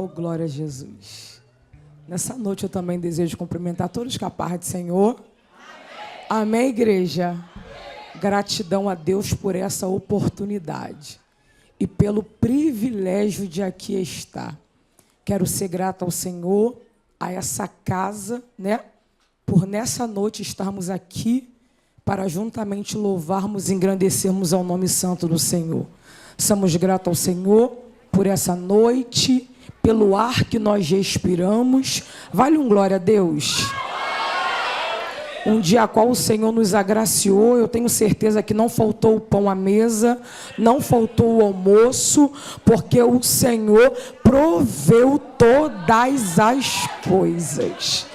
Oh, glória a Jesus. Nessa noite eu também desejo cumprimentar todos com a paz do Senhor. Amém, Amém, igreja? Amém. Gratidão a Deus por essa oportunidade e pelo privilégio de aqui estar. Quero ser grata ao Senhor, a essa casa, né? Por nessa noite estarmos aqui para juntamente louvarmos e engrandecermos ao nome santo do Senhor. Somos gratos ao Senhor por essa noite, pelo ar que nós respiramos. Vale um glória a Deus. Um dia a qual o Senhor nos agraciou, eu tenho certeza que não faltou o pão à mesa, não faltou o almoço, porque o Senhor proveu todas as coisas.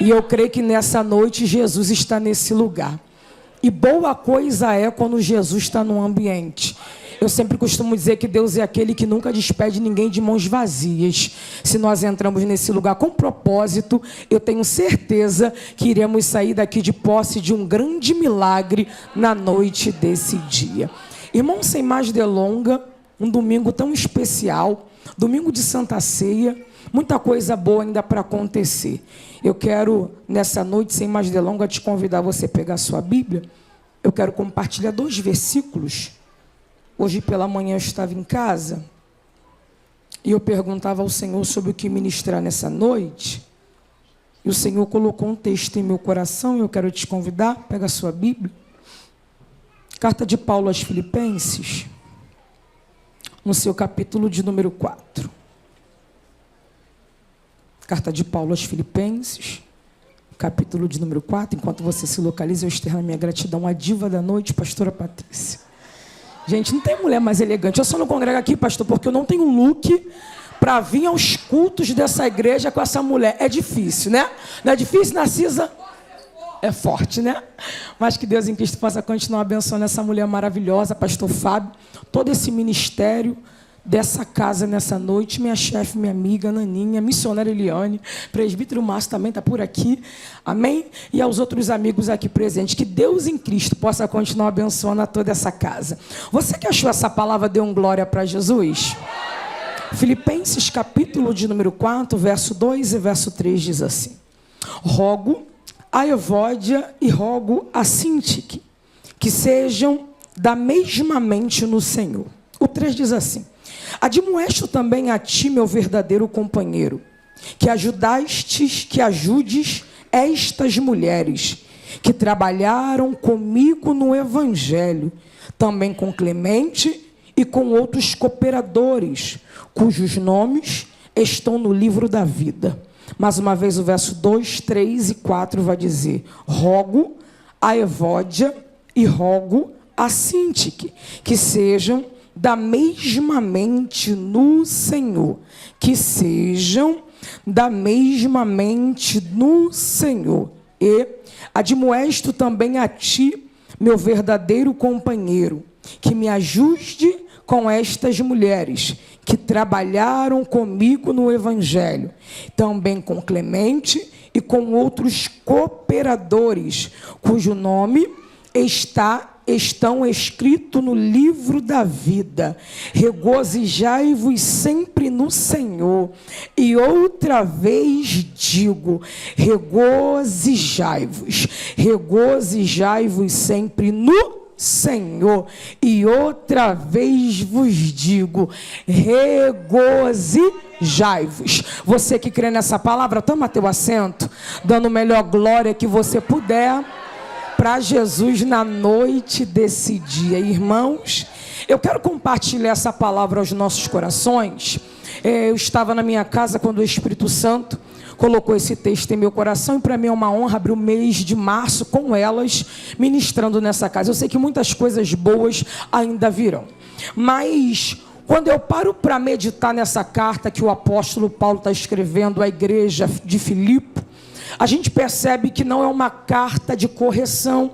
E eu creio que nessa noite Jesus está nesse lugar. E boa coisa é quando Jesus está num ambiente. Eu sempre costumo dizer que Deus é aquele que nunca despede ninguém de mãos vazias. Se nós entramos nesse lugar com propósito, eu tenho certeza que iremos sair daqui de posse de um grande milagre na noite desse dia. Irmão, sem mais delonga, um domingo tão especial, domingo de Santa Ceia, muita coisa boa ainda para acontecer. Eu quero, nessa noite, sem mais delonga, te convidar a você pegar a sua Bíblia. Eu quero compartilhar 2 versículos. Hoje pela manhã eu estava em casa e eu perguntava ao Senhor sobre o que ministrar nessa noite. E o Senhor colocou um texto em meu coração e eu quero te convidar, pega a sua Bíblia. Carta de Paulo aos Filipenses, no seu capítulo de número 4. Carta de Paulo aos Filipenses, capítulo de número 4. Enquanto você se localiza, eu externo a minha gratidão à diva da noite, pastora Patrícia. Gente, não tem mulher mais elegante. Eu só não congrego aqui, pastor, porque eu não tenho look para vir aos cultos dessa igreja com essa mulher. É difícil, né? Não é difícil, Narcisa? É forte, né? Mas que Deus em Cristo possa continuar abençoando essa mulher maravilhosa, pastor Fábio, todo esse ministério dessa casa nessa noite, minha chefe, minha amiga Naninha, missionária Eliane, presbítero Márcio também está por aqui, amém? E aos outros amigos aqui presentes, que Deus em Cristo possa continuar abençoando a toda essa casa. Você que achou essa palavra, dê um glória para Jesus? Filipenses capítulo de número 4, verso 2 e verso 3 diz assim: rogo a Evódia e rogo a Sintique, que sejam da mesma mente no Senhor. O 3 diz assim: admoesto também a ti, meu verdadeiro companheiro, que ajudes estas mulheres que trabalharam comigo no Evangelho, também com Clemente e com outros cooperadores, cujos nomes estão no livro da vida. Mais uma vez o verso 2, 3 e 4 vai dizer: rogo a Evódia e rogo a Sintique, que sejam da mesma mente no Senhor, que sejam da mesma mente no Senhor. E admoesto também a ti, meu verdadeiro companheiro, que me ajude com estas mulheres que trabalharam comigo no Evangelho, também com Clemente e com outros cooperadores, cujo nome estão escritos no livro da vida. Regozijai-vos sempre no Senhor. E outra vez digo, regozijai-vos. Regozijai-vos sempre no Senhor. E outra vez vos digo, regozijai-vos. Você que crê nessa palavra, toma teu assento, dando a melhor glória que você puder para Jesus na noite desse dia. Irmãos, eu quero compartilhar essa palavra aos nossos corações. Eu estava na minha casa quando o Espírito Santo colocou esse texto em meu coração, e para mim é uma honra abrir o mês de março com elas, ministrando nessa casa. Eu sei que muitas coisas boas ainda virão, mas quando eu paro para meditar nessa carta que o apóstolo Paulo está escrevendo à igreja de Filipe, a gente percebe que não é uma carta de correção,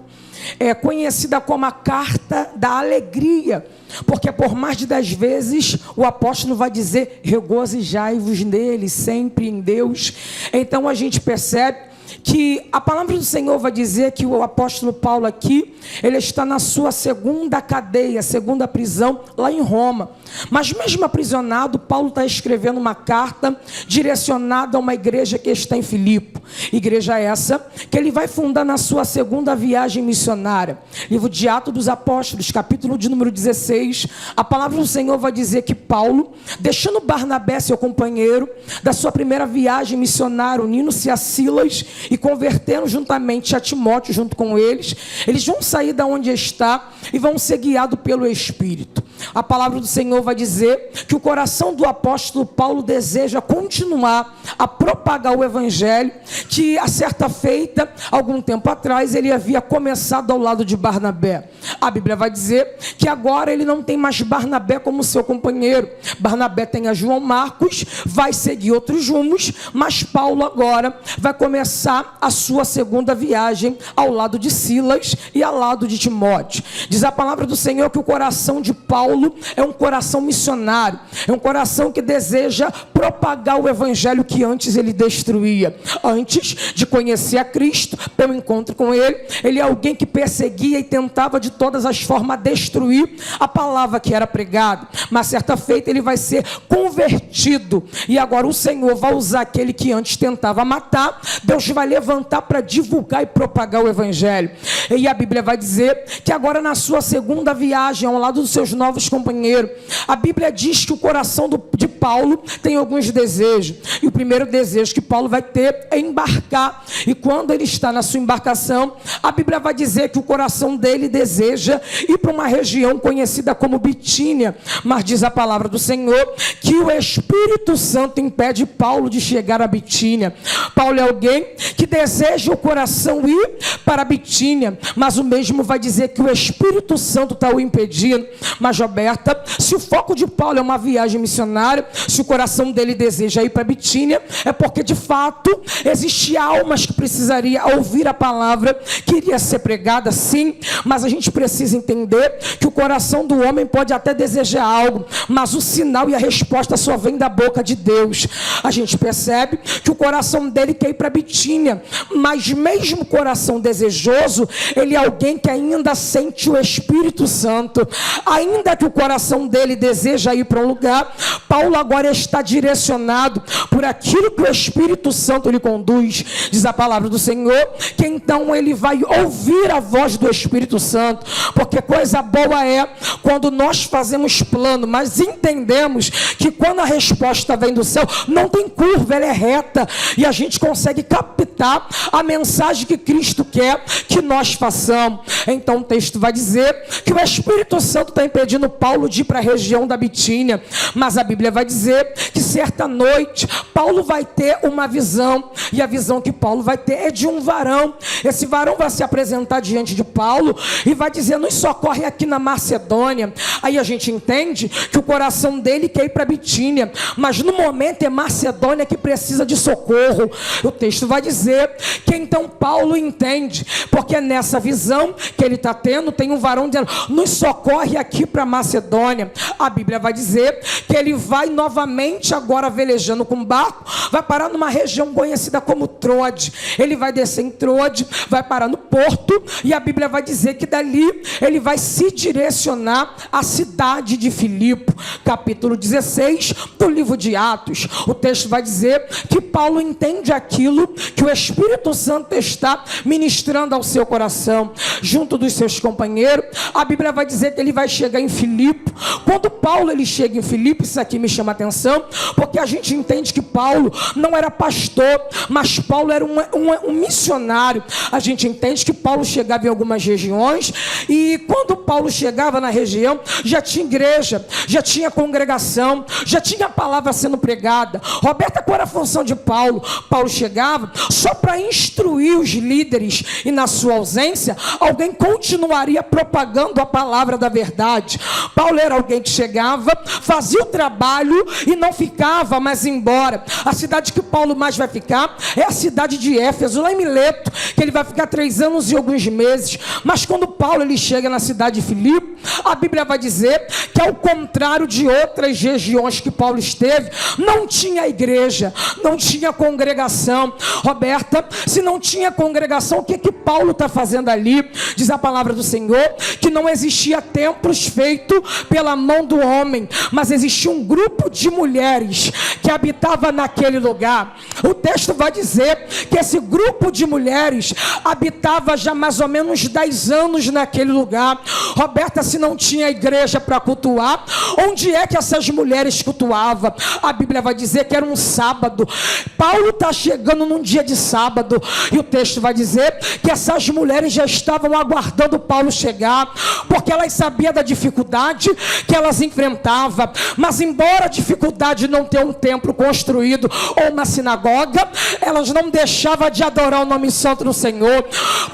é conhecida como a carta da alegria, porque por mais de 10 vezes o apóstolo vai dizer: regozijai-vos nele, sempre em Deus. Então a gente percebe que a palavra do Senhor vai dizer que o apóstolo Paulo aqui, ele está na sua segunda cadeia, segunda prisão, lá em Roma. Mas mesmo aprisionado, Paulo está escrevendo uma carta direcionada a uma igreja que está em Filipe. Igreja essa que ele vai fundar na sua segunda viagem missionária. Livro de Atos dos Apóstolos, capítulo de número 16. A palavra do Senhor vai dizer que Paulo, deixando Barnabé, seu companheiro, da sua primeira viagem missionária, unindo-se a Silas e convertendo juntamente a Timóteo junto com eles, eles vão sair da onde está e vão ser guiados pelo Espírito. A palavra do Senhor vai dizer que o coração do apóstolo Paulo deseja continuar a propagar o evangelho, que a certa feita, algum tempo atrás, ele havia começado ao lado de Barnabé. A Bíblia vai dizer que agora ele não tem mais Barnabé como seu companheiro. Barnabé tem a João Marcos, vai seguir outros rumos, mas Paulo agora vai começar a sua segunda viagem ao lado de Silas e ao lado de Timóteo. Diz a palavra do Senhor que o coração de Paulo é um coração missionário, é um coração que deseja propagar o evangelho que antes ele destruía. Antes de conhecer a Cristo, pelo encontro com ele, ele é alguém que perseguia e tentava de todas as formas destruir a palavra que era pregada. Mas certa feita ele vai ser convertido, e agora o Senhor vai usar aquele que antes tentava matar. Deus vai levantar para divulgar e propagar o evangelho. E a Bíblia vai dizer que agora na sua segunda viagem ao lado dos seus novos companheiros, a Bíblia diz que o coração de Paulo tem alguns desejos, e o primeiro desejo que Paulo vai ter é embarcar. E quando ele está na sua embarcação, a Bíblia vai dizer que o coração dele deseja ir para uma região conhecida como Bitínia, mas diz a palavra do Senhor que o Espírito Santo impede Paulo de chegar a Bitínia. Paulo é alguém que deseja o coração ir para Bitínia, mas o mesmo vai dizer que o Espírito Santo está o impedindo. Mas Roberta, se o foco de Paulo é uma viagem missionária, se o coração dele deseja ir para Bitínia, é porque de fato existe almas que precisaria ouvir a palavra que iria ser pregada, sim, mas a gente precisa entender que o coração do homem pode até desejar algo, mas o sinal e a resposta só vem da boca de Deus. A gente percebe que o coração dele quer ir para Bitínia, mas mesmo o coração desejoso, ele é alguém que ainda sente o Espírito Santo. Ainda que o coração dele deseja ir para um lugar, Paulo agora está direcionado por aquilo que o Espírito Santo lhe conduz. Diz a palavra do Senhor que então ele vai ouvir a voz do Espírito Santo, porque coisa boa é quando nós fazemos plano, mas entendemos que quando a resposta vem do céu, não tem curva, ela é reta, e a gente consegue captar a mensagem que Cristo quer que nós façamos. Então o texto vai dizer que o Espírito Santo está impedindo Paulo de ir para a região da Bitínia, mas a Bíblia vai dizer que certa noite Paulo vai ter uma visão, e a visão que Paulo vai ter é de um varão. Esse varão vai se apresentar diante de Paulo e vai dizer: nos socorre aqui na Macedônia. Aí a gente entende que o coração dele quer ir para Bitínia, mas no momento é Macedônia que precisa de socorro. O texto vai dizer que então Paulo entende, porque nessa visão que ele está tendo, tem um varão dizendo: nos socorre aqui para Macedônia. A Bíblia vai dizer que ele vai novamente, agora velejando com barco, vai parar numa região conhecida como Troade. Ele vai descer em Troade, vai parar no porto, e a Bíblia vai dizer que dali ele vai se direcionar à cidade de Filipe. Capítulo 16 do livro de Atos, o texto vai dizer que Paulo entende aquilo que o Espírito Santo está ministrando ao seu coração, junto dos seus companheiros. A Bíblia vai dizer que ele vai chegar em Filipe. Quando Paulo ele chega em Filipe, isso aqui me chama a atenção, porque a gente entende que Paulo não era pastor, mas Paulo era um missionário. A gente entende que Paulo chegava em algumas regiões, e quando Paulo chegava na região, já tinha igreja, já tinha congregação, já tinha a palavra sendo pregada. Roberta, qual era a função de Paulo? Paulo chegava só para instruir os líderes, e na sua ausência, alguém continuaria propagando a palavra da verdade. Paulo era alguém que chegava, fazia o trabalho e não ficava mais embora. A cidade que Paulo mais vai ficar é a cidade de Éfeso, lá em Mileto, que ele vai ficar 3 anos e alguns meses. Mas quando Paulo ele chega na cidade de Filipe, a Bíblia vai dizer que que ao contrário de outras regiões que Paulo esteve, não tinha igreja, não tinha congregação. Roberta, se não tinha congregação, o que Paulo está fazendo ali? Diz a palavra do Senhor que não existia templos feitos pela mão do homem, mas existia um grupo de mulheres que habitava naquele lugar. O texto vai dizer que esse grupo de mulheres habitava já mais ou menos 10 anos naquele lugar. Roberta, se não tinha igreja para cultuar, onde é que essas mulheres cultuavam? A Bíblia vai dizer que era um sábado. Paulo está chegando num dia de sábado, e o texto vai dizer que essas mulheres já estavam aguardando Paulo chegar, porque elas sabiam da dificuldade que elas enfrentavam. Mas embora a dificuldade não ter um templo construído ou uma sinagoga, elas não deixavam de adorar o nome santo do Senhor,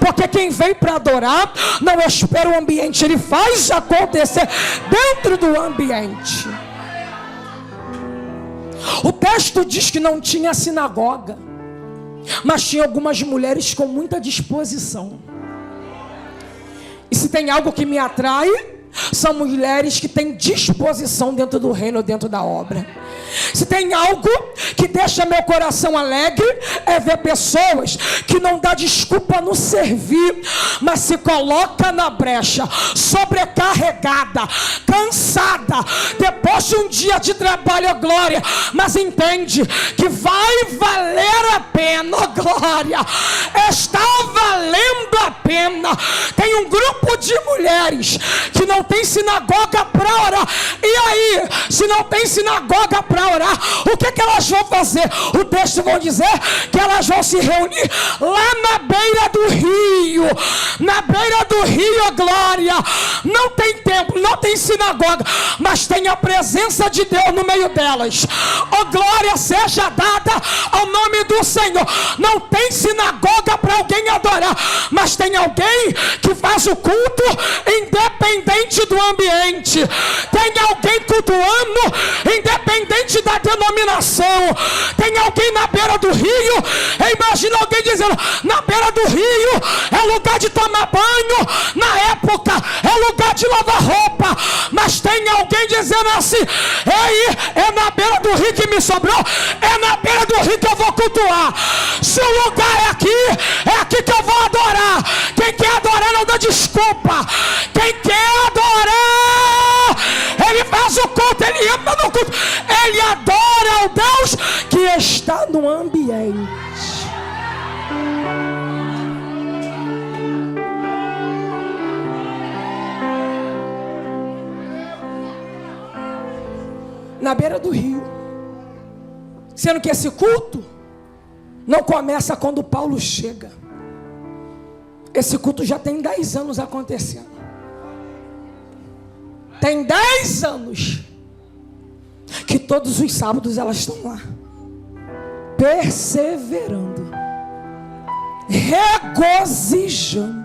porque quem vem para adorar não espera o ambiente, ele faz acontecer dentro do ambiente. O texto diz que não tinha sinagoga, mas tinha algumas mulheres com muita disposição. E se tem algo que me atrai, são mulheres que têm disposição dentro do reino, dentro da obra. Se tem algo que deixa meu coração alegre, é ver pessoas que não dá desculpa no servir, mas se coloca na brecha, sobrecarregada, cansada, depois de um dia de trabalho, glória, mas entende que vai valer a pena, glória, está valendo a pena. Tem um grupo de mulheres que não tem sinagoga para orar. E aí, se não tem sinagoga para orar, o que elas vão fazer? O texto vai dizer que elas vão se reunir lá na beira do rio. Na beira do rio, glória. Não tem templo, não tem sinagoga, mas tem a presença de Deus no meio delas. Oh, glória seja dada ao nome do Senhor. Não tem sinagoga para alguém adorar, mas tem alguém que faz o culto independente do ambiente. Tem alguém cultuando independente da denominação. Tem alguém na beira do rio. Imagina alguém dizendo: na beira do rio é lugar de tomar banho, na época é lugar de lavar roupa. Mas tem alguém dizendo assim: ei, é na beira do rio que me sobrou, é na beira do rio que eu vou cultuar. Se o lugar é aqui que eu vou adorar. Quem quer adorar não dá desculpa. Quem quer adorar, ele faz o culto, ele entra no culto, ele adora o Deus que está no ambiente. Na beira do rio, sendo que esse culto não começa quando Paulo chega. Esse culto já tem 10 anos acontecendo. Tem 10 anos que todos os sábados elas estão lá, perseverando, regozijando.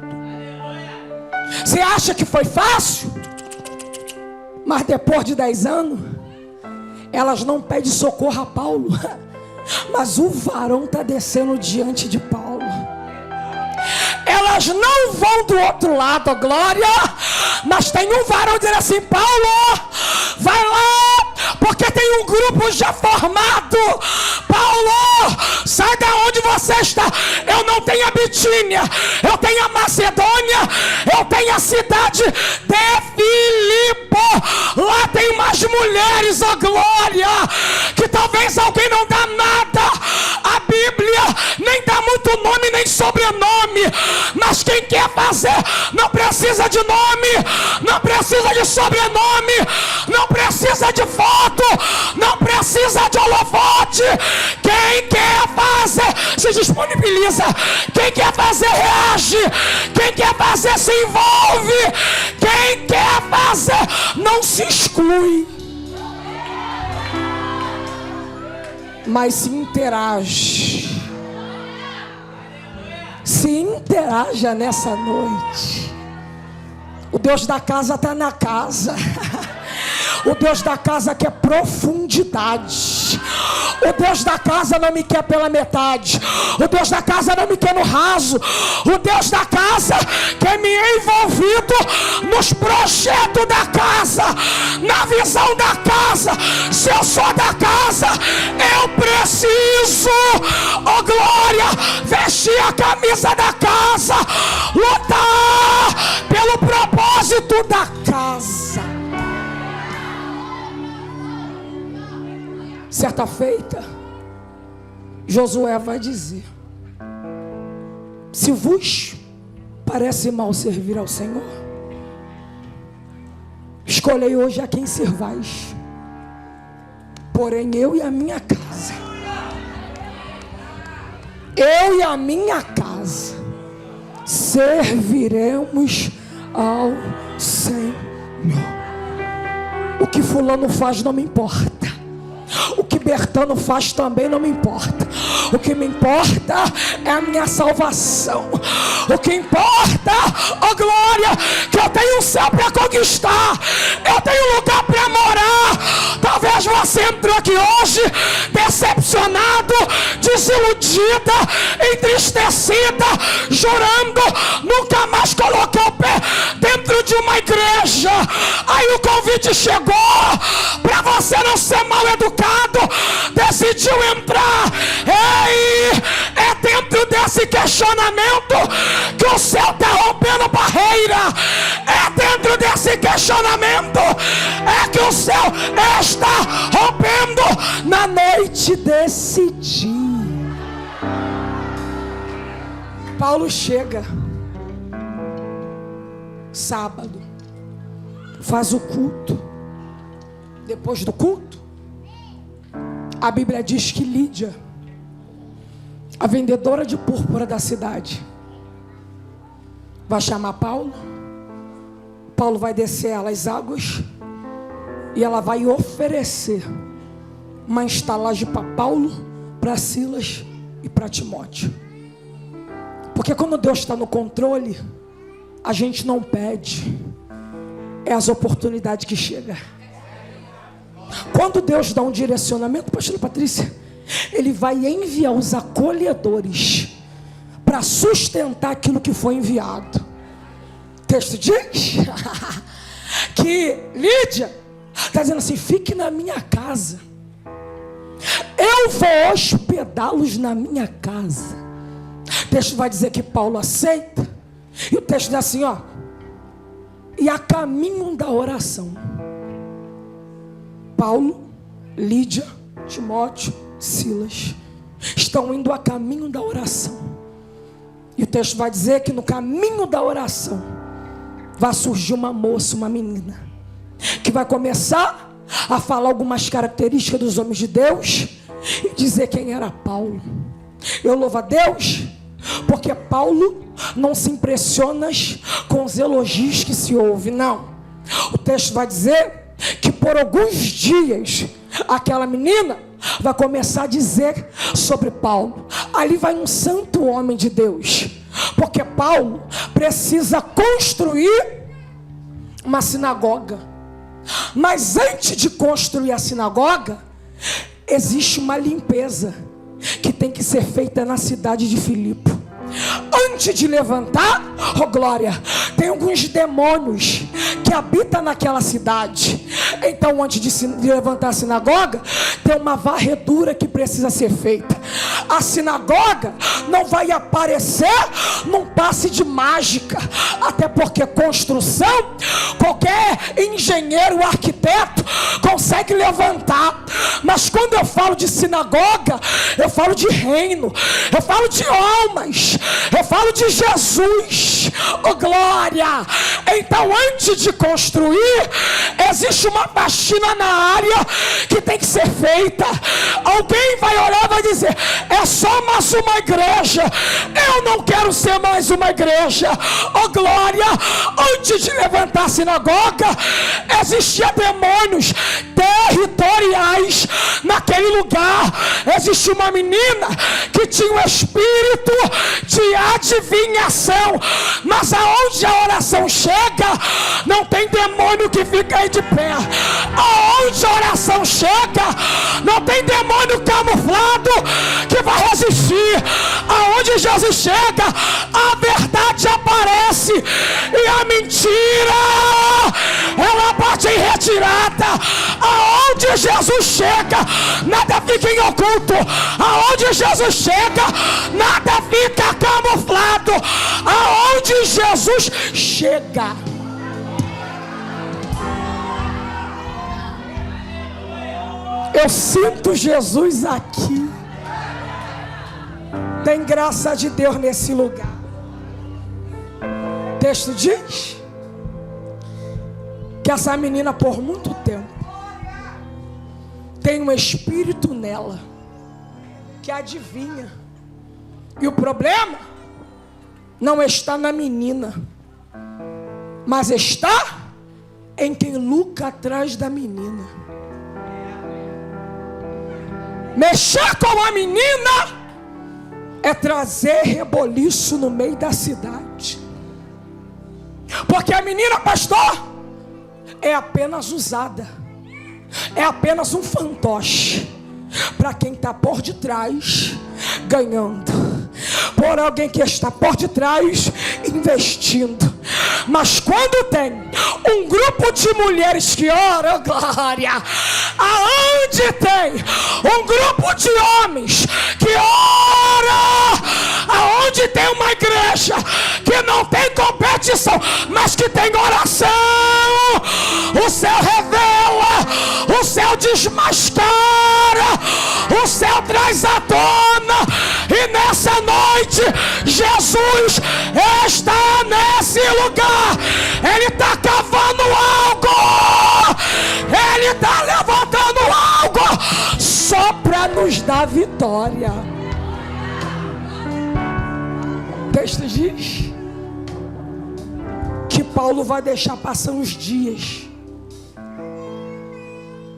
Você acha que foi fácil? Mas depois de 10 anos, elas não pedem socorro a Paulo, mas o varão está descendo diante de Paulo. Elas não vão do outro lado, glória, mas tem um varão dizendo assim: Paulo, vai lá, porque tem um grupo já formado. Paulo, sai da onde você está. Eu não tenho a Bitínia, eu tenho a Macedônia, eu tenho a cidade de Filipe. Lá tem umas mulheres, ó glória, que talvez alguém não dá nada. A Bíblia nem dá muito nome nem sobrenome, mas quem quer fazer não precisa de nome, não precisa de sobrenome, não precisa de foto, não precisa de holofote. Quem quer fazer se disponibiliza, quem quer fazer reage, quem quer fazer se envolve, quem quer fazer não se exclui, mas se interage. Se interaja nessa noite. O Deus da casa está na casa. O Deus da casa quer profundidade. O Deus da casa não me quer pela metade. O Deus da casa não me quer no raso. O Deus da casa quer me envolvido nos projetos da casa, na são da casa. Se eu sou da casa, eu preciso, oh glória, vestir a camisa da casa, lutar pelo propósito da casa. Certa feita, Josué vai dizer: se vos parece mal servir ao Senhor, escolhei hoje a quem servais. Porém eu e a minha casa, serviremos ao Senhor. O que fulano faz não me importa. O que Bertano faz também não me importa. O que me importa é a minha salvação. O que importa, oh glória, que eu tenho um céu para conquistar. Eu tenho um lugar para morar. Talvez você entrou aqui hoje decepcionado, desiludida, entristecida, jurando nunca mais colocar o pé dentro de uma igreja. Aí o convite chegou para você não ser mal educado, decidiu entrar. Ei, é dentro desse questionamento que o céu está rompendo barreira. É dentro desse questionamento é que o céu está rompendo na noite desse dia. Paulo chega sábado, faz o culto. Depois do culto, a Bíblia diz que Lídia, a vendedora de púrpura da cidade, vai chamar Paulo. Paulo vai descer ela as águas e ela vai oferecer uma estalagem para Paulo, para Silas e para Timóteo. Porque quando Deus está no controle, a gente não pede, é as oportunidades que chegam. Quando Deus dá um direcionamento, pastora Patrícia, Ele vai enviar os acolhedores para sustentar aquilo que foi enviado. O texto diz que Lídia está dizendo assim: fique na minha casa, eu vou hospedá-los na minha casa. O texto vai dizer que Paulo aceita. E o texto diz assim, ó: e a caminho da oração, Paulo, Lídia, Timóteo, Silas estão indo a caminho da oração. E o texto vai dizer que no caminho da oração vai surgir uma moça, uma menina, que vai começar a falar algumas características dos homens de Deus e dizer quem era Paulo. Eu louvo a Deus, porque Paulo não se impressiona com os elogios que se ouve, não. O texto vai dizer que por alguns dias aquela menina vai começar a dizer sobre Paulo: ali vai um santo homem de Deus. Porque Paulo precisa construir uma sinagoga. Mas antes de construir a sinagoga, existe uma limpeza que tem que ser feita na cidade de Filipe. Antes de levantar, oh glória, tem alguns demônios que habitam naquela cidade. Então antes de levantar a sinagoga, tem uma varredura que precisa ser feita. A sinagoga não vai aparecer num passe de mágica. Até porque construção, qualquer engenheiro ou arquiteto consegue levantar. Mas quando eu falo de sinagoga, eu falo de reino, eu falo de almas, eu falo de Jesus, oh glória. Então antes de construir, existe uma faxina na área que tem que ser feita. Alguém vai olhar e vai dizer: é só mais uma igreja. Eu não quero ser mais uma igreja, oh glória. Antes de levantar a sinagoga, existiam demônios territoriais naquele lugar. Existe uma menina que tinha um espírito de adivinhação, mas aonde a oração chega, não tem demônio que fica aí de pé. Aonde a oração chega, não tem demônio camuflado que vai resistir. Aonde Jesus chega, a verdade aparece e a mentira ela bate em retirada. Jesus chega, nada fica em oculto. Aonde Jesus chega, nada fica camuflado. Aonde Jesus chega. Eu sinto Jesus aqui. Tem graça de Deus nesse lugar. O texto diz que essa menina por muito tempo tem um espírito nela que adivinha. E o problema não está na menina, mas está em quem luta atrás da menina. Mexer com a menina é trazer reboliço no meio da cidade. Porque a menina, pastor, é apenas usada, é apenas um fantoche para quem está por detrás ganhando, por alguém que está por detrás investindo. Mas quando tem um grupo de mulheres que oram, glória, aonde tem um grupo de homens que oram, aonde tem uma igreja que não tem competição, mas que tem oração, o céu revela, o céu desmascara, o céu traz à tona. E nessa noite Jesus está nesse lugar. Ele está cavando algo, Ele está levantando algo só para nos dar vitória. O texto diz que Paulo vai deixar passar uns dias.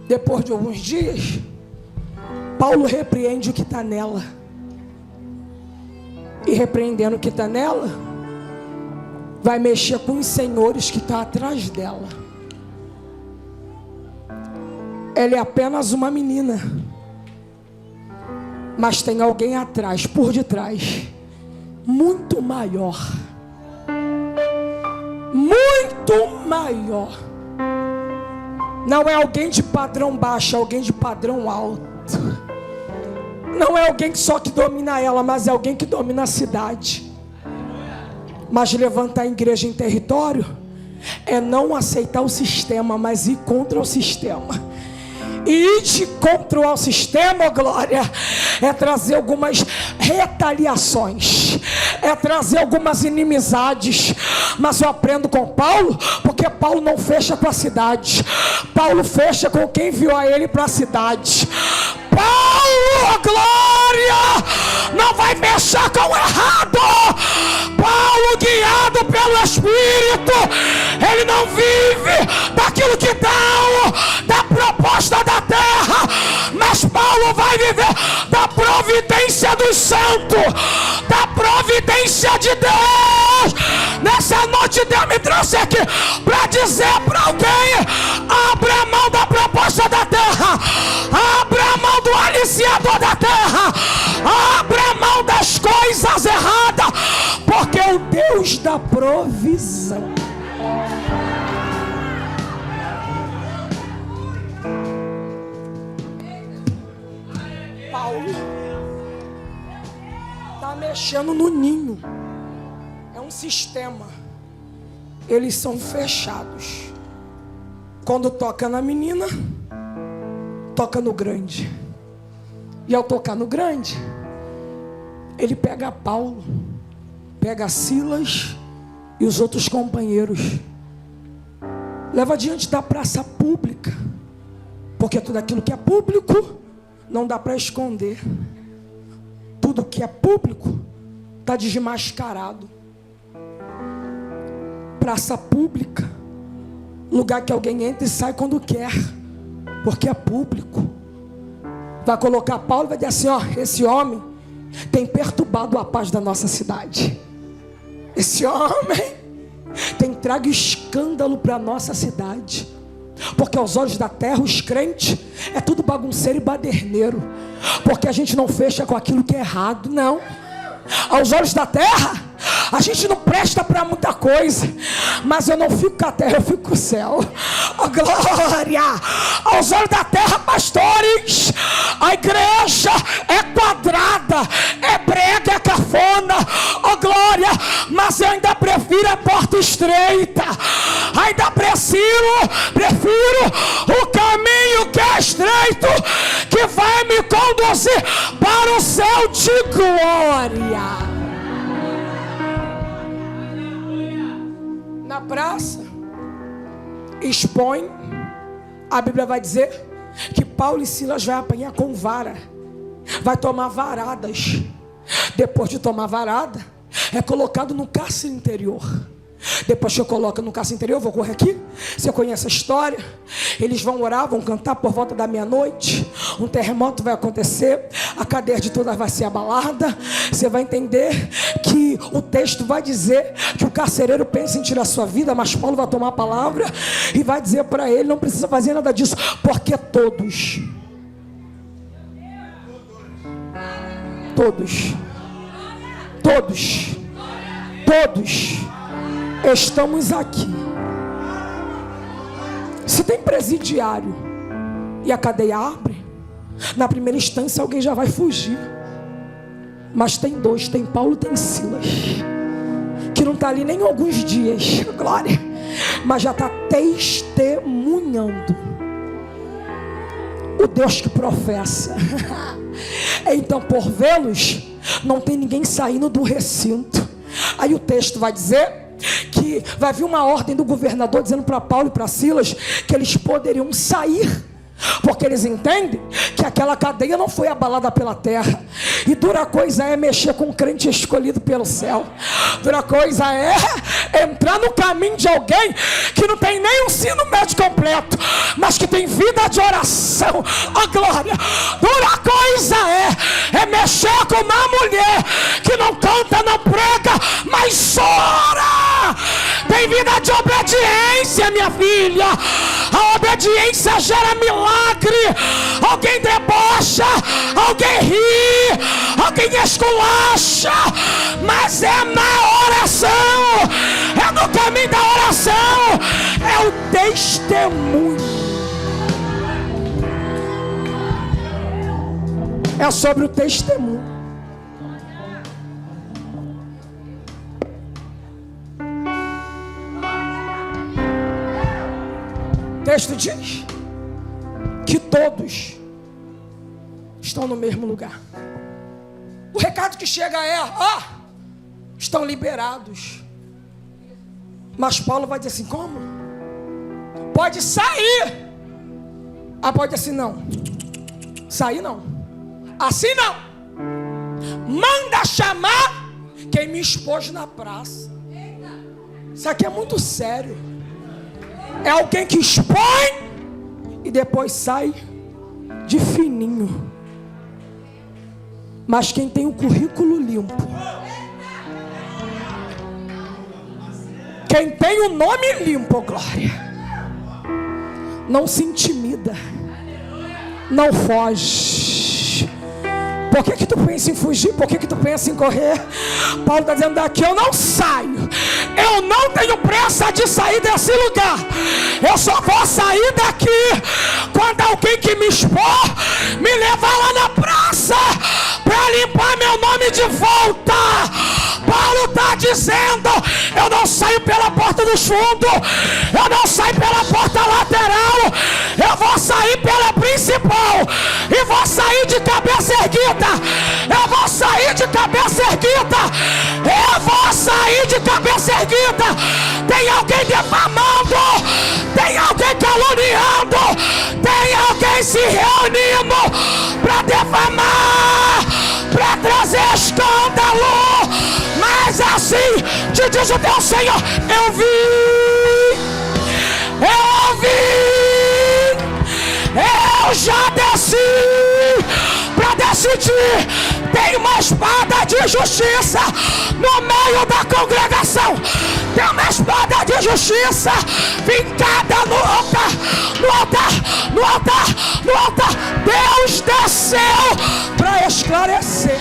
Depois de alguns dias, Paulo repreende o que está nela. E repreendendo o que está nela, vai mexer com os senhores que estão atrás dela. Ela é apenas uma menina, mas tem alguém atrás, por detrás, muito maior. Muito maior. Não é alguém de padrão baixo, é alguém de padrão alto. Não é alguém só que domina ela, mas é alguém que domina a cidade. Mas levantar a igreja em território é não aceitar o sistema, mas ir contra o sistema. E ir contra o sistema, glória, é trazer algumas retaliações, é trazer algumas inimizades. Mas eu aprendo com Paulo, porque Paulo não fecha com a cidade, Paulo fecha com quem enviou a ele para a cidade. Paulo, glória, não vai fechar com o errado. Paulo, guiado pelo Espírito, ele não vive daquilo que dá, da proposta da terra, mas Paulo vai viver da providência dos santos, da providência de Deus. Nessa noite Deus me trouxe aqui para dizer para alguém: abra a mão da proposta da terra, abra a mão do aliciador da terra, abra a mão das coisas erradas, porque é o Deus da provisão. Paulo está mexendo no ninho. É um sistema. Eles são fechados. Quando toca na menina, toca no grande. E ao tocar no grande, ele pega Paulo, pega Silas e os outros companheiros, leva diante da praça pública, porque tudo aquilo que é público não dá para esconder. Tudo que é público está desmascarado. Praça pública, lugar que alguém entra e sai quando quer, porque é público. Vai colocar Paulo e vai dizer assim: ó, esse homem tem perturbado a paz da nossa cidade. Esse homem tem trago escândalo para a nossa cidade. Porque aos olhos da terra os crentes é tudo bagunceiro e baderneiro, porque a gente não fecha com aquilo que é errado, não. Aos olhos da terra A gente não presta para muita coisa, mas eu não fico com a terra, eu fico com o céu. Oh, glória! Aos olhos da terra, pastores, a igreja é quadrada, é brega, é cafona. Oh, glória! Mas eu ainda prefiro a porta estreita. Ainda prefiro o caminho que é estreito, que vai me conduzir para o céu de glória. Na praça, expõe, a Bíblia vai dizer que Paulo e Silas vai apanhar com vara, vai tomar varadas. Depois de tomar varada, é colocado no cárcere interior. Depois que eu coloco no cárcere interior, eu vou correr aqui. Você conhece a história? Eles vão orar, vão cantar por volta da meia-noite. Um terremoto vai acontecer, a cadeia de todas vai ser abalada. Você vai entender que o texto vai dizer que o carcereiro pensa em tirar sua vida, mas Paulo vai tomar a palavra e vai dizer para ele: não precisa fazer nada disso, porque todos estamos aqui. Se tem presidiário e a cadeia abre, na primeira instância alguém já vai fugir. Mas tem dois, tem Paulo e tem Silas, que não está ali nem alguns dias, glória, mas já está testemunhando o Deus que professa. Então, por vê-los, não tem ninguém saindo do recinto. Aí o texto vai dizer que vai vir uma ordem do governador dizendo para Paulo e para Silas que eles poderiam sair, porque eles entendem que aquela cadeia não foi abalada pela terra. E dura coisa é mexer com um crente escolhido pelo céu. Dura coisa é entrar no caminho de alguém que não tem nem um ensino médio completo, mas que tem vida de oração. A glória. Dura coisa é mexer com uma mulher que não canta, não prega, mas ora. Tem vida de obediência, minha filha. A obediência gera milagre. Alguém debocha, alguém ri, alguém esculacha, mas é na oração, é no caminho da oração, é o testemunho. É sobre o testemunho. O texto diz que todos estão no mesmo lugar. O recado que chega é: estão liberados. Mas Paulo vai dizer assim: como? Pode sair. Pode assim não. Sair não. Assim não. Manda chamar quem me expôs na praça. Isso aqui é muito sério. É alguém que expõe e depois sai de fininho. Mas quem tem o currículo limpo, quem tem o nome limpo, glória, não se intimida, não foge. Por que tu pensa em fugir? Por que tu pensa em correr? Paulo está dizendo: daqui eu não saio. Eu não tenho pressa de sair desse lugar. Eu só vou sair daqui quando alguém que me expor me levar lá na praça para limpar meu nome de volta. Paulo está dizendo: eu não saio pela porta dos fundos, eu não saio pela porta lateral, eu vou sair pela principal e vou sair de cabeça erguida. Eu vou sair de cabeça erguida. Eu vou sair de cabeça erguida. Tem alguém defamando, tem alguém caluniando, tem alguém se reunindo para defamar, para trazer escândalo. Mas assim te diz o teu Senhor: eu vi, eu já desci para decidir. Tem uma espada de justiça no meio da congregação. Tem uma espada de justiça vincada no altar, no altar, no altar, no altar. Deus desceu para esclarecer.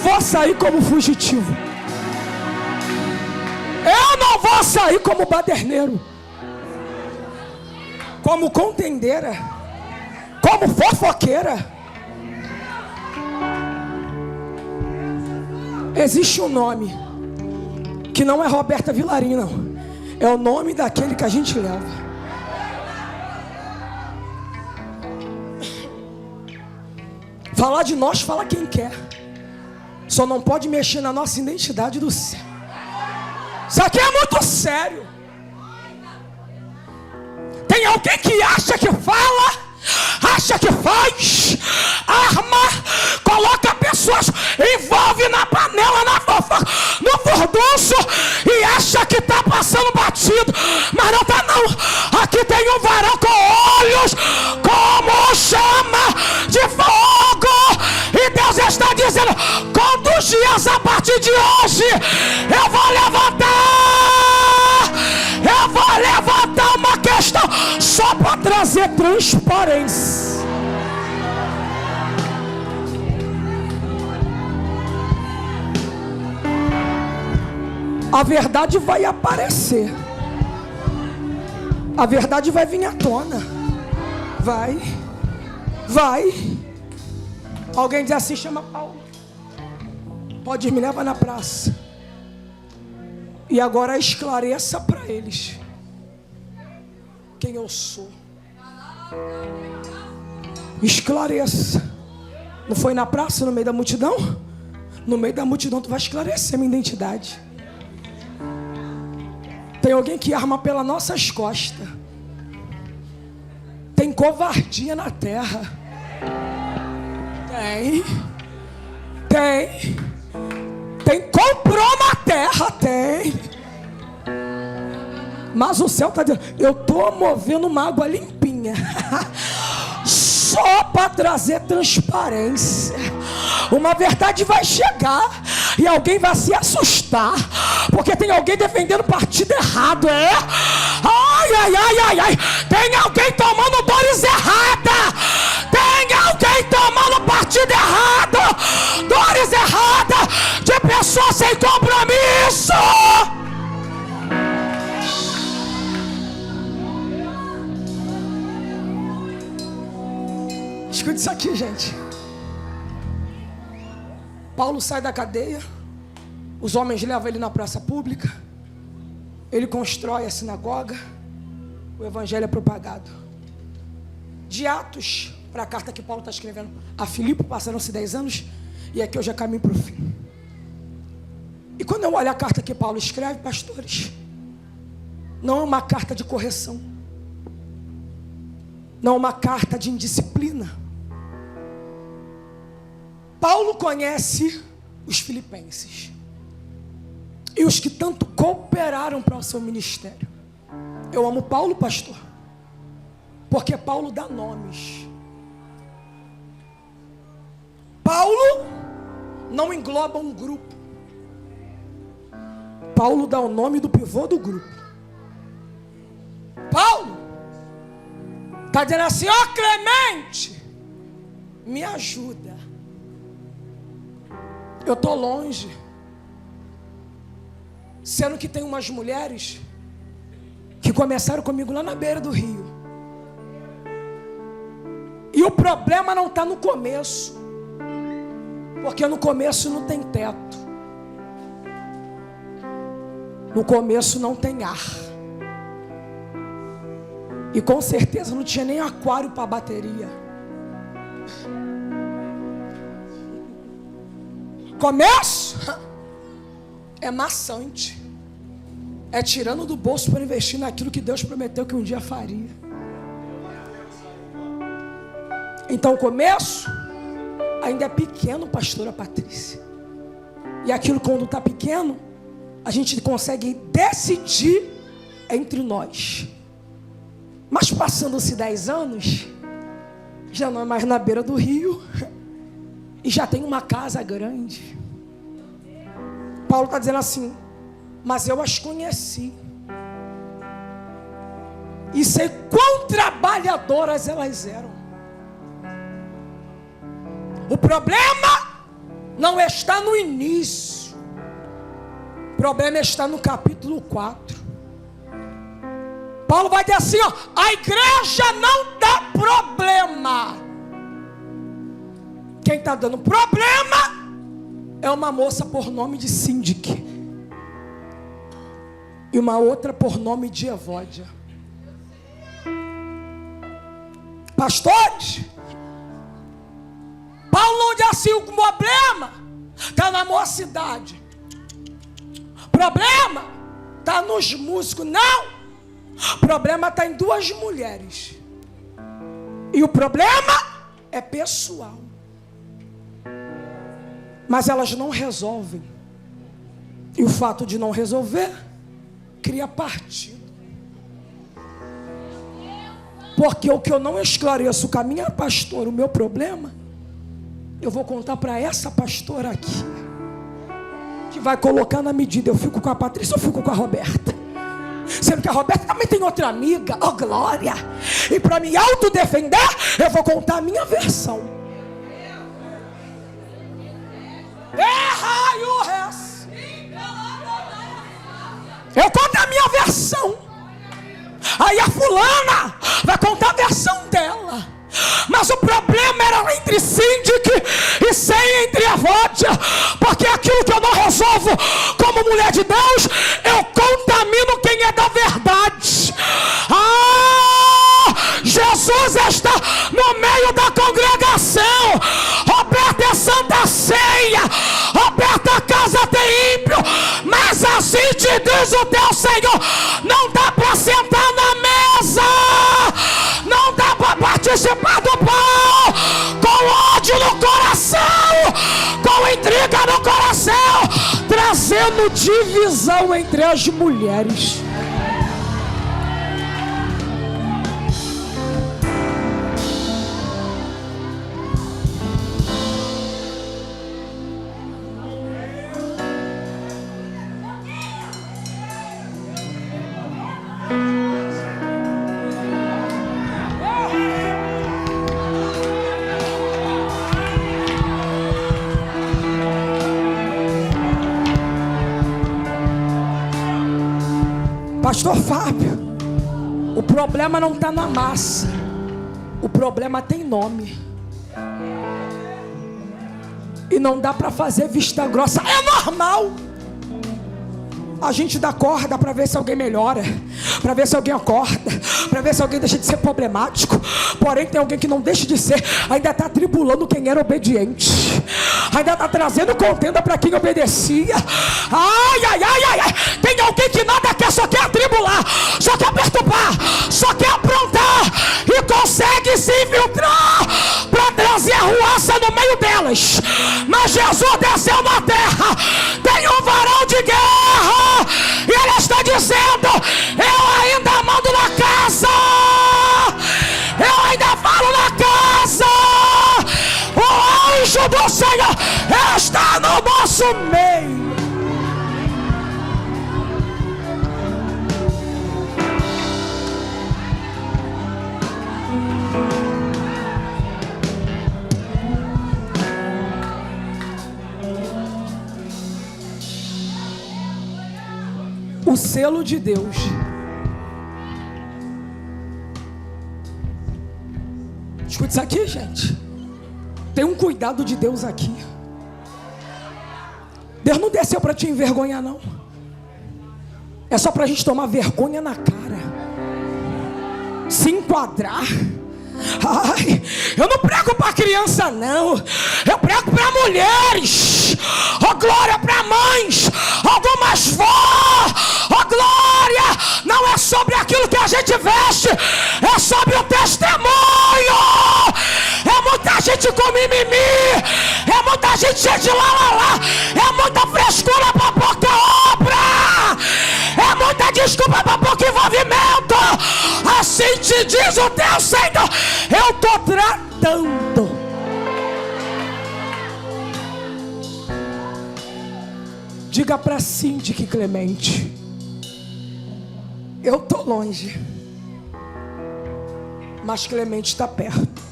vou sair como fugitivo. Eu não vou sair como baderneiro, como contendeira, como fofoqueira. Existe um nome que não é Roberta Vilarim, não. É o nome daquele que a gente leva. Falar de nós, fala quem quer. Só não pode mexer na nossa identidade do céu. Isso aqui é muito sério. Tem alguém que acha que fala, acha que faz, arma, coloca pessoas, envolve na panela, na fofoca, no furdunço e acha que está passando batido, mas não está não. Aqui tem um varão com olhos como chama de fogo, e Deus está dizendo: conta os dias a partir de hoje, eu vou levantar uma questão só para trazer transparência. A verdade vai aparecer. A verdade vai vir à tona. Vai. Alguém diz assim: chama Paulo. Pode ir, me leva na praça. E agora esclareça para eles quem eu sou. Esclareça. Não foi na praça, no meio da multidão? No meio da multidão tu vai esclarecer minha identidade. Tem alguém que arma pelas nossas costas. Tem covardia na terra. Tem comprou na terra, tem. Mas o céu está dizendo: eu estou movendo uma água limpinha só para trazer transparência. Uma verdade vai chegar e alguém vai se assustar, porque tem alguém defendendo o partido errado. Ai. Tem alguém tomando dores erradas. Tem alguém tomando partido errado, dores erradas, de pessoas sem compromisso. Escute isso aqui, gente. Paulo sai da cadeia, os homens levam ele na praça pública, ele constrói a sinagoga, o evangelho é propagado. De Atos para a carta que Paulo está escrevendo a Filipe, passaram-se 10 anos, e aqui eu já caminho para o fim. E quando eu olho a carta que Paulo escreve, pastores, não é uma carta de correção, não é uma carta de indisciplina. Paulo conhece os filipenses e os que tanto cooperaram para o seu ministério. Eu amo Paulo, pastor, porque Paulo dá nomes. Paulo não engloba um grupo. Paulo dá o nome do pivô do grupo. Paulo está dizendo assim: ó Clemente, me ajuda. Eu estou longe. Sendo que tem umas mulheres que começaram comigo lá na beira do rio. E o problema não está no começo, porque no começo não tem teto, no começo não tem ar, e com certeza não tinha nem aquário para bateria. Começo é maçante, é tirando do bolso para investir naquilo que Deus prometeu que um dia faria. Então o começo ainda é pequeno, pastora Patrícia, e aquilo quando está pequeno, a gente consegue decidir entre nós. Mas passando-se 10 anos, já não é mais na beira do rio, e já tem uma casa grande. Paulo está dizendo assim: mas eu as conheci, e sei quão trabalhadoras elas eram. O problema não está no início. O problema está no capítulo 4. Paulo vai dizer assim, ó, a igreja não dá problema. Quem está dando problema é uma moça por nome de Síndique e uma outra por nome de Evódia. Pastores, Paulo não diz assim, o problema está na mocidade, o problema está nos músicos. Não, o problema está em duas mulheres, e o problema é pessoal, mas elas não resolvem, e o fato de não resolver cria partido. Porque o que eu não esclareço com a minha pastora, o meu problema, eu vou contar para essa pastora aqui, que vai colocar na medida. Eu fico com a Patrícia, eu fico com a Roberta, sendo que a Roberta também tem outra amiga, ó glória. E para me autodefender, eu vou contar a minha versão. Eu conto a minha versão. Aí a fulana vai contar a versão dela. Mas o problema era entre Síndique e sem entre Evódia. Porque aquilo que eu não resolvo como mulher de Deus, eu contamino quem é da verdade. Jesus está no meio da congregação. Roberta é Santa Ceia, Roberta a casa tem ímpio. Mas assim te diz o teu Senhor, não dá para sentar na mesa, não dá para participar do pão com ódio no coração, com intriga no coração, trazendo divisão entre as mulheres. Pastor Fábio, o problema não está na massa, o problema tem nome. E não dá para fazer vista grossa. É normal. A gente dá corda para ver se alguém melhora, para ver se alguém acorda, para ver se alguém deixa de ser problemático. Porém tem alguém que não deixa de ser, ainda está tribulando quem era obediente, ainda está trazendo contenda para quem obedecia. Tem alguém que nada quer, só quer atribular, só quer perturbar, só quer aprontar, e consegue se infiltrar para trazer arruaça no meio delas. Mas Jesus desceu na terra, tem um varão de guerra, e ele está dizendo: eu ainda mando na casa, eu ainda falo na casa, o anjo do Senhor está no nosso meio. O selo de Deus. Escute isso aqui, gente. Tem um cuidado de Deus aqui. Deus não desceu para te envergonhar, não. É só para a gente tomar vergonha na cara, se enquadrar. Ai, eu não prego para criança, não. Eu prego para mulheres. Oh glória, para mães. Algumas vó. Oh glória. Não é sobre aquilo que a gente veste, é sobre o testemunho. É muita gente com mimimi, é muita gente cheia de lá, é muita frescura para pouca obra, é muita desculpa para pouco envolvimento. Assim te diz o teu Senhor, eu estou tratando. Diga para Síndique Clemente: eu estou longe, mas Clemente está perto.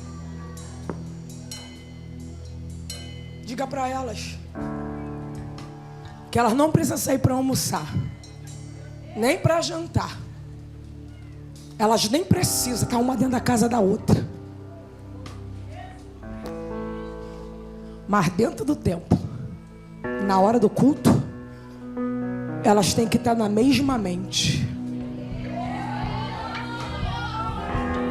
Diga para elas que elas não precisam sair para almoçar, nem para jantar. Elas nem precisam estar uma dentro da casa da outra. Mas dentro do templo, na hora do culto, elas têm que estar na mesma mente.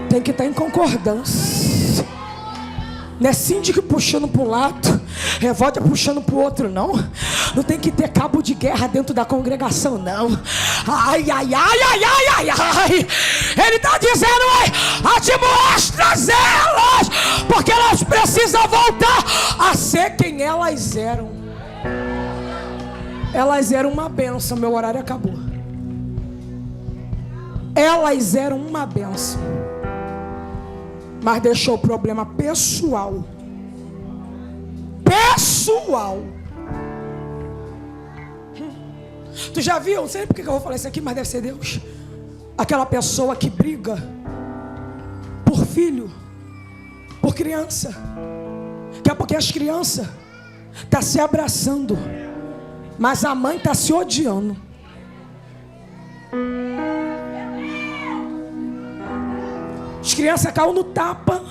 Tem que estar em concordância. Não é síndico puxando para um lado, revolta puxando para o outro, não. Não tem que ter cabo de guerra dentro da congregação, não. Ai, ai, ai, ai, ai, ai, ai. Ele está dizendo, admoestra elas, porque elas precisam voltar a ser quem elas eram. Elas eram uma bênção. Meu horário acabou. Elas eram uma bênção, mas deixou o problema pessoal. Tu já viu? Não sei porque eu vou falar isso aqui, mas deve ser Deus. Aquela pessoa que briga por filho, por criança. Que é porque as crianças estão se abraçando, mas a mãe está se odiando. As crianças caíram no tapa,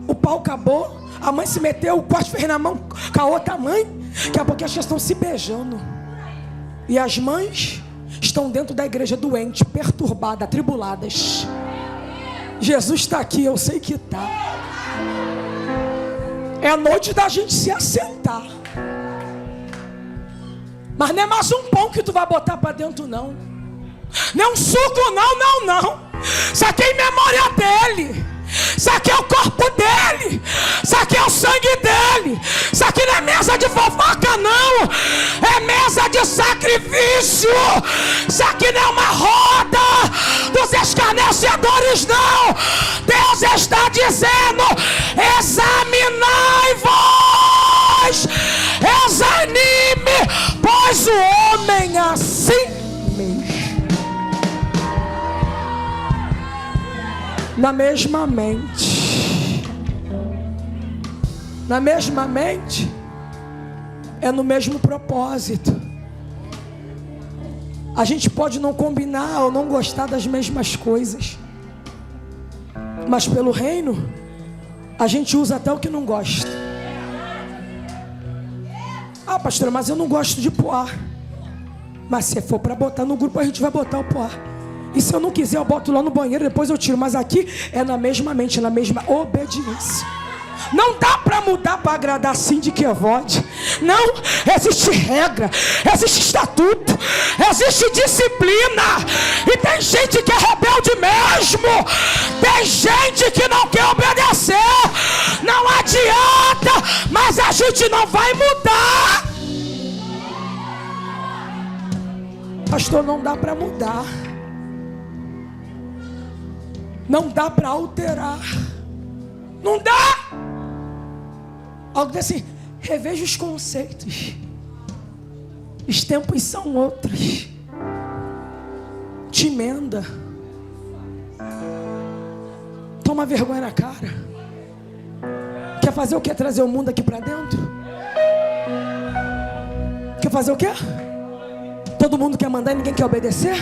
o pau acabou, a mãe se meteu, o corte fez na mão com a outra mãe. Daqui a pouco as pessoas estão se beijando. E as mães estão dentro da igreja doentes, perturbadas, atribuladas. Jesus está aqui, eu sei que está. É a noite da gente se assentar. Mas não é mais um pão que tu vai botar para dentro, não. Não é um suco, não. Isso aqui é em memória dele. Isso aqui é o corpo dele. Isso aqui é o sangue dele. Isso aqui não é mesa de fofoca, não. É mesa de sacrifício. Isso aqui não é uma roda dos escarnecedores, não. Deus está dizendo: examinai-vos, examine, pois o homem assim mesmo. Na mesma mente. Na mesma mente. É no mesmo propósito. A gente pode não combinar ou não gostar das mesmas coisas, mas pelo reino a gente usa até o que não gosta. Ah, pastora, mas eu não gosto de poá. Mas se for para botar no grupo, a gente vai botar o poá. E se eu não quiser, eu boto lá no banheiro, depois eu tiro. Mas aqui é na mesma mente, na mesma obediência. Não dá para mudar para agradar síndico e evode. Não, existe regra, existe estatuto, existe disciplina. E tem gente que é rebelde mesmo. Tem gente que não quer obedecer. Não adianta, mas a gente não vai mudar. Pastor, não dá para mudar. Não dá para alterar. Não dá. Algo assim, reveja os conceitos. Os tempos são outros. Te emenda. Toma vergonha na cara. Quer fazer o quê? Trazer o mundo aqui para dentro? Quer fazer o quê? Todo mundo quer mandar e ninguém quer obedecer?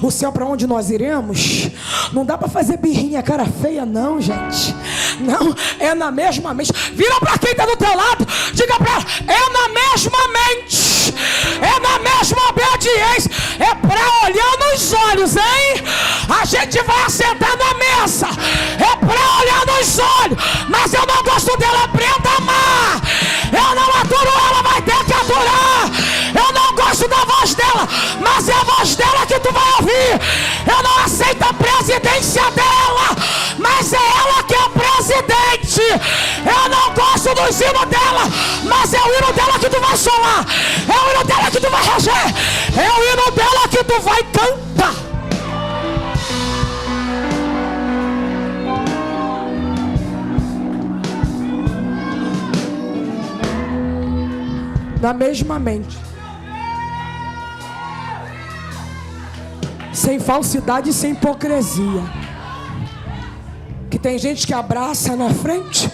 O céu para onde nós iremos? Não dá para fazer birrinha, cara feia, não, gente. Não, é na mesma mente. Vira para quem está do teu lado, diga para ela: é na mesma mente, é na mesma obediência. É para olhar nos olhos, hein? A gente vai assentar na mesa. É para olhar nos olhos. Mas eu não gosto dela, aprenda a amar. Eu não adoro ela, vai ter que adorar. Eu não gosto da voz dela, mas é a voz dela que tu vai ouvir. Eu não aceito a presidência dela, mas é ela que é a presidente. Eu não gosto dos hinos dela, mas é o hino dela que tu vai solar. É o hino dela que tu vai reger. É o hino dela que tu vai cantar. Na mesma mente, sem falsidade e sem hipocrisia. Que tem gente que abraça na frente,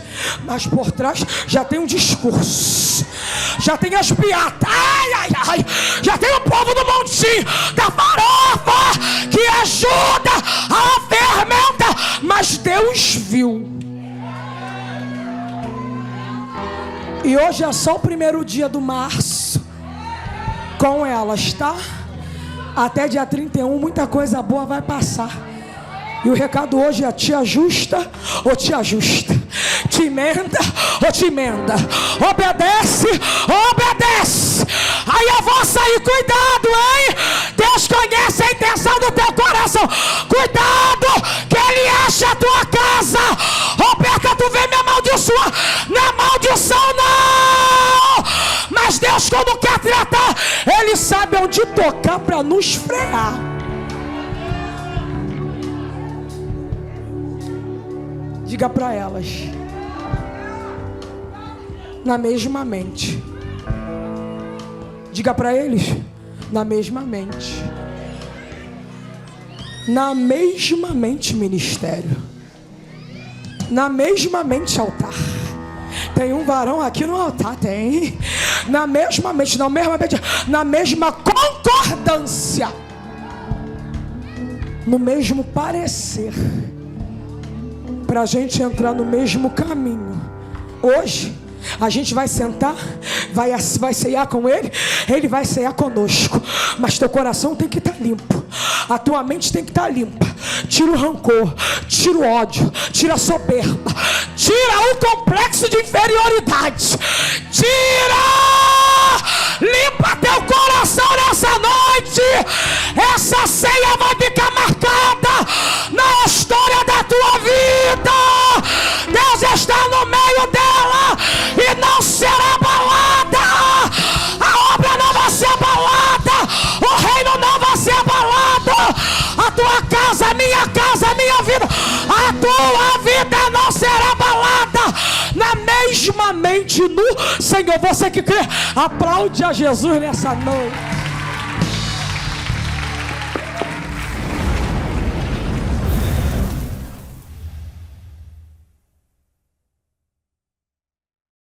mas por trás já tem um discurso, já tem as piadas, já tem o povo do montinho, da farofa, que ajuda a fermenta, mas Deus viu. E hoje é só o primeiro dia do março com elas, tá? Até dia 31 muita coisa boa vai passar. E o recado hoje é: te ajusta ou te ajusta, te emenda ou te emenda, obedece ou obedece. Aí eu vou sair, cuidado, hein? Deus conhece a intenção do teu coração. Cuidado, que Ele acha a tua casa. Roberta, tu vem me amaldiçoar. Não é maldição não, mas Deus, quando quer tratar, Ele sabe onde tocar para nos frear. Diga para elas, na mesma mente. Diga para eles, na mesma mente. Na mesma mente ministério. Na mesma mente altar. Tem um varão aqui no altar, tem. Na mesma mente, na mesma concordância. No mesmo parecer. Para a gente entrar no mesmo caminho. Hoje a gente vai sentar, vai ceiar com Ele, Ele vai ceiar conosco. Mas teu coração tem que estar limpo, a tua mente tem que estar limpa. Tira o rancor, tira o ódio, tira a soberba, tira o complexo de inferioridade. Limpa teu coração nessa noite. Essa ceia vai ficar marcada na história da tua vida. Deus está no meio dela e não será abalada. A obra não vai ser abalada, o reino não vai ser abalado. A tua casa, a minha vida, a tua vida não será abalada. Na mesma mente no Senhor. Você que crê, aplaude a Jesus nessa noite.